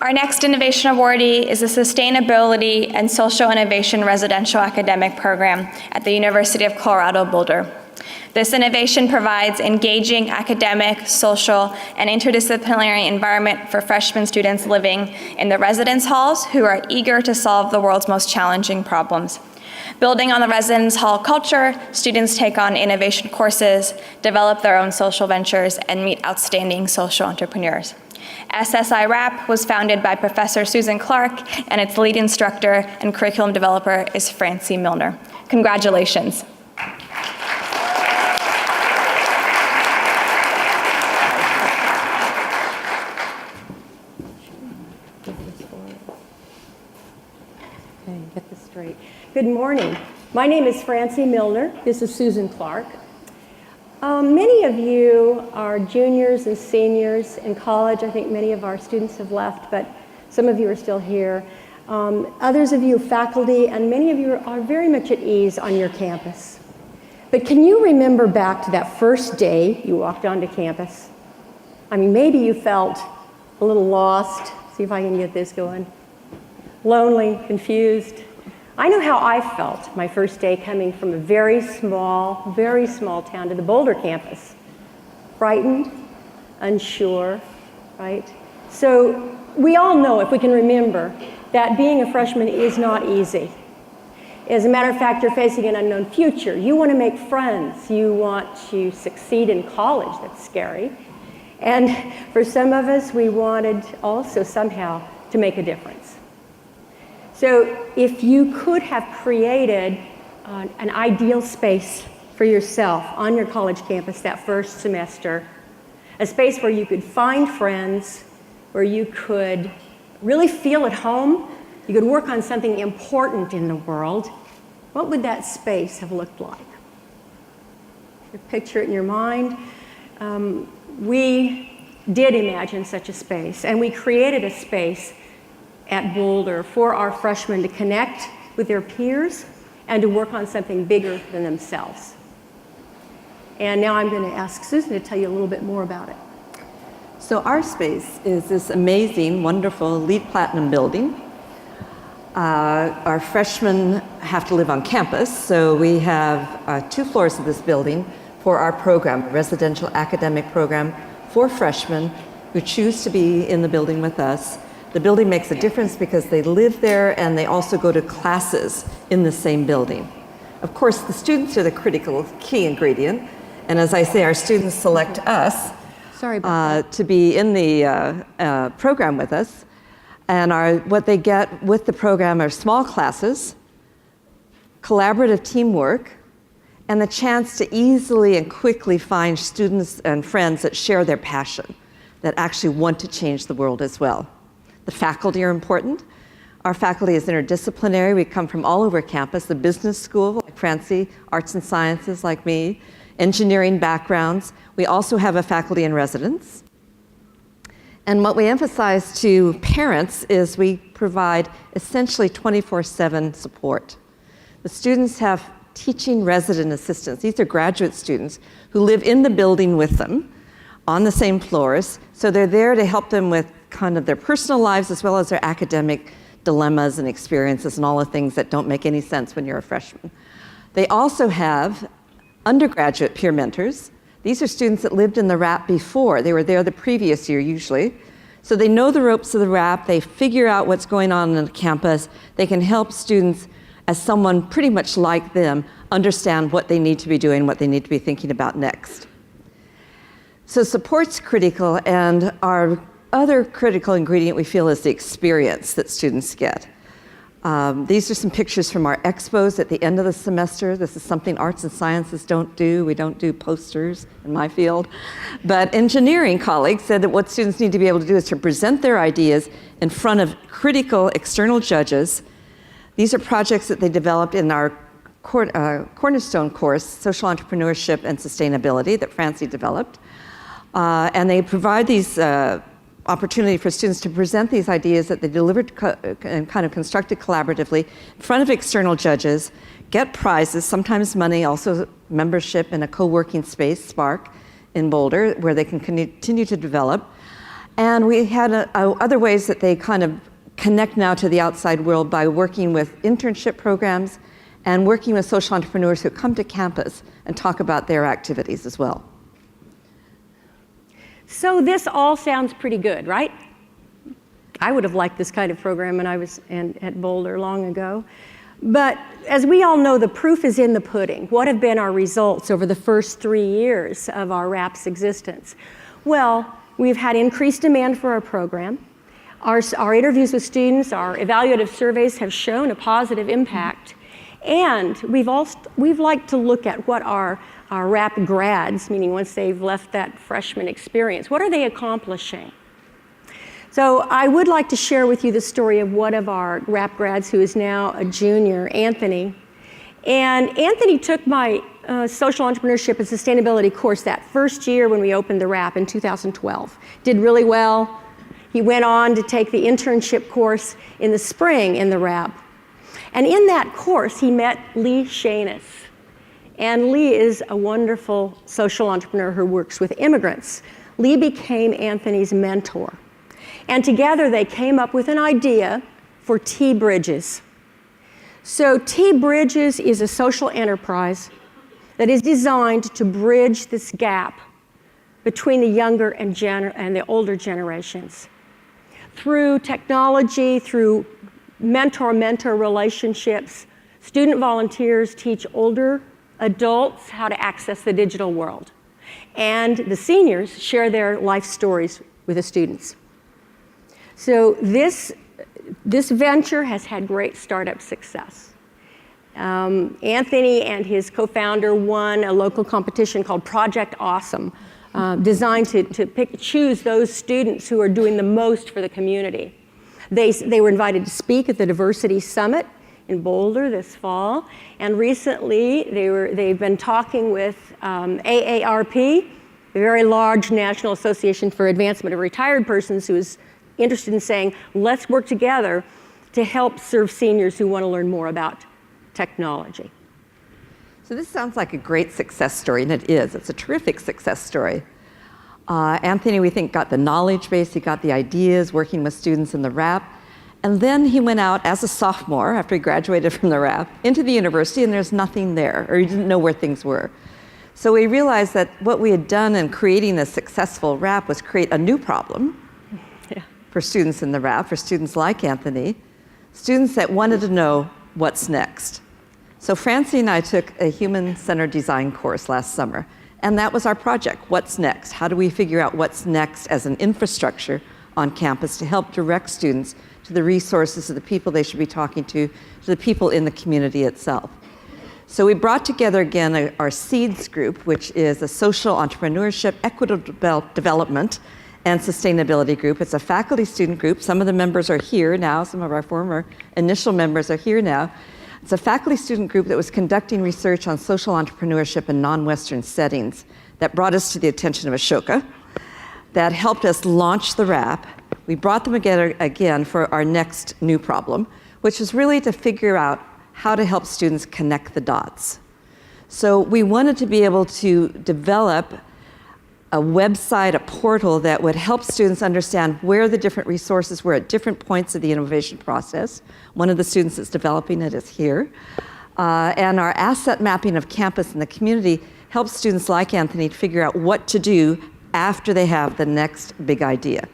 Our next innovation awardee is the Sustainability and Social Innovation Residential Academic Program at the University of Colorado Boulder. This innovation provides engaging academic, social, and interdisciplinary environment for freshman students living in the residence halls who are eager to solve the world's most challenging problems. Building on the residence hall culture, students take on innovation courses, develop their own social ventures, and meet outstanding social entrepreneurs. SSI RAP was founded by Professor Susan Clarke, and its lead instructor and curriculum developer is Francy Milner. Congratulations. Get this straight. Good morning. My name is Francy Milner. This is Susan Clarke. Many of you are juniors and seniors in college. I think many of our students have left, but some of you are still here. Others of you are faculty, and many of you are very much at ease on your campus. But can you remember back to that first day you walked onto campus? I mean, maybe you felt a little lost. See if I can get this going. Lonely, confused. I know how I felt my first day coming from a very small town to the Boulder campus. Frightened, unsure, right? So we all know, if we can remember, that being a freshman is not easy. As a matter of fact, you're facing an unknown future. You want to make friends. You want to succeed in college. That's scary. And for some of us, we wanted also somehow to make a difference. So if you could have created an ideal space for yourself on your college campus that first semester, a space where you could find friends, where you could really feel at home, you could work on something important in the world, what would that space have looked like? You picture it in your mind. We did imagine such a space, and we created a space at Boulder for our freshmen to connect with their peers and to work on something bigger than themselves. And now I'm going to ask Susan to tell you a little bit more about it. So our space is this amazing, wonderful LEED Platinum building. Our freshmen have to live on campus, so we have 2 floors of this building for our program, a residential academic program for freshmen who choose to be in the building with us. The building makes a difference because they live there and they also go to classes in the same building. Of course, the students are the critical key ingredient, and as I say, our students select us to be in the program with us. And what they get with the program are small classes, collaborative teamwork, and the chance to easily and quickly find students and friends that share their passion, that actually want to change the world as well. The faculty are important. Our faculty is interdisciplinary. We come from all over campus. The business school, like Francy, arts and sciences, like me, engineering backgrounds. We also have a faculty in residence. And what we emphasize to parents is we provide essentially 24/7 support. The students have teaching resident assistants. These are graduate students who live in the building with them on the same floors. So they're there to help them with kind of their personal lives as well as their academic dilemmas and experiences and all the things that don't make any sense when you're a freshman. They also have undergraduate peer mentors. These are students that lived in the RAP before. They were there the previous year usually. So they know the ropes of the RAP. They figure out what's going on the campus. They can help students, as someone pretty much like them, understand what they need to be doing, what they need to be thinking about next. So support's critical, and our other critical ingredient we feel is the experience that students get. These are some pictures from our expos at the end of the semester. This is something arts and sciences don't do. We don't do posters in my field. But engineering colleagues said that what students need to be able to do is to present their ideas in front of critical external judges. These are projects that they developed in our cornerstone course, Social Entrepreneurship and Sustainability, that Francy developed. And they provide these opportunity for students to present these ideas that they delivered and kind of constructed collaboratively in front of external judges, get prizes, sometimes money, also membership in a co-working space, Spark, in Boulder, where they can continue to develop. And we had other ways that they kind of connect now to the outside world by working with internship programs and working with social entrepreneurs who come to campus and talk about their activities as well. So this all sounds pretty good, right? I would have liked this kind of program when I was at Boulder long ago. But as we all know, the proof is in the pudding. What have been our results over the first 3 years of our RAP's existence? Well, we've had increased demand for our program. Our interviews with students, our evaluative surveys have shown a positive impact. And we've liked to look at what our RAP grads, meaning once they've left that freshman experience, what are they accomplishing? So I would like to share with you the story of one of our RAP grads who is now a junior, Anthony. And Anthony took my social entrepreneurship and sustainability course that first year when we opened the RAP in 2012. Did really well. He went on to take the internship course in the spring in the RAP. And in that course, he met Lee Shanis. And Lee is a wonderful social entrepreneur who works with immigrants. Lee became Anthony's mentor. And together they came up with an idea for T-Bridges. So T-Bridges is a social enterprise that is designed to bridge this gap between the younger and the older generations. Through technology, through mentor-mentor relationships, student volunteers teach older adults how to access the digital world. And the seniors share their life stories with the students. So this venture has had great startup success. Anthony and his co-founder won a local competition called Project Awesome, designed to choose those students who are doing the most for the community. They were invited to speak at the Diversity Summit in Boulder this fall, and recently they've been talking with AARP, a very large National Association for Advancement of Retired Persons, who is interested in saying, let's work together to help serve seniors who want to learn more about technology. So this sounds like a great success story, and it is. It's a terrific success story. Anthony, we think, got the knowledge base, he got the ideas, working with students in the RAP, and then he went out as a sophomore, after he graduated from the RAP, into the university, and there's nothing there, or he didn't know where things were. So we realized that what we had done in creating a successful RAP was create a new problem for students in the RAP, for students like Anthony, students that wanted to know what's next. So Francy and I took a human-centered design course last summer, and that was our project, what's next? How do we figure out what's next as an infrastructure on campus to help direct students to the resources of the people they should be talking to the people in the community itself. So we brought together again our SEEDS group, which is a social entrepreneurship, equitable development, and sustainability group. It's a faculty student group. Some of the members are here now. Some of our former initial members are here now. It's a faculty student group that was conducting research on social entrepreneurship in non-Western settings that brought us to the attention of Ashoka, that helped us launch the RAP. We brought them together again for our next new problem, which was really to figure out how to help students connect the dots. So we wanted to be able to develop a website, a portal that would help students understand where the different resources were at different points of the innovation process. One of the students that's developing it is here. And our asset mapping of campus and the community helps students like Anthony to figure out what to do after they have the next big idea.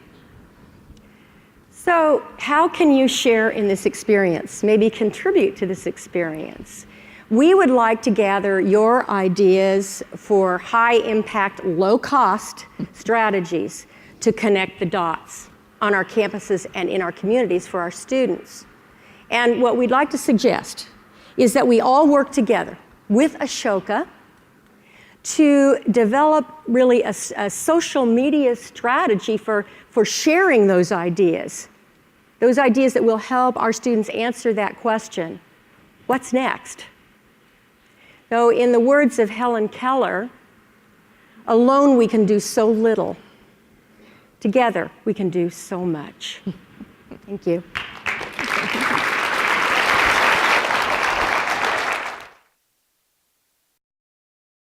So how can you share in this experience, maybe contribute to this experience? We would like to gather your ideas for high-impact, low-cost strategies to connect the dots on our campuses and in our communities for our students. And what we'd like to suggest is that we all work together with Ashoka to develop really a social media strategy for sharing those ideas that will help our students answer that question, what's next? So in the words of Helen Keller, alone we can do so little. Together we can do so much. Thank you.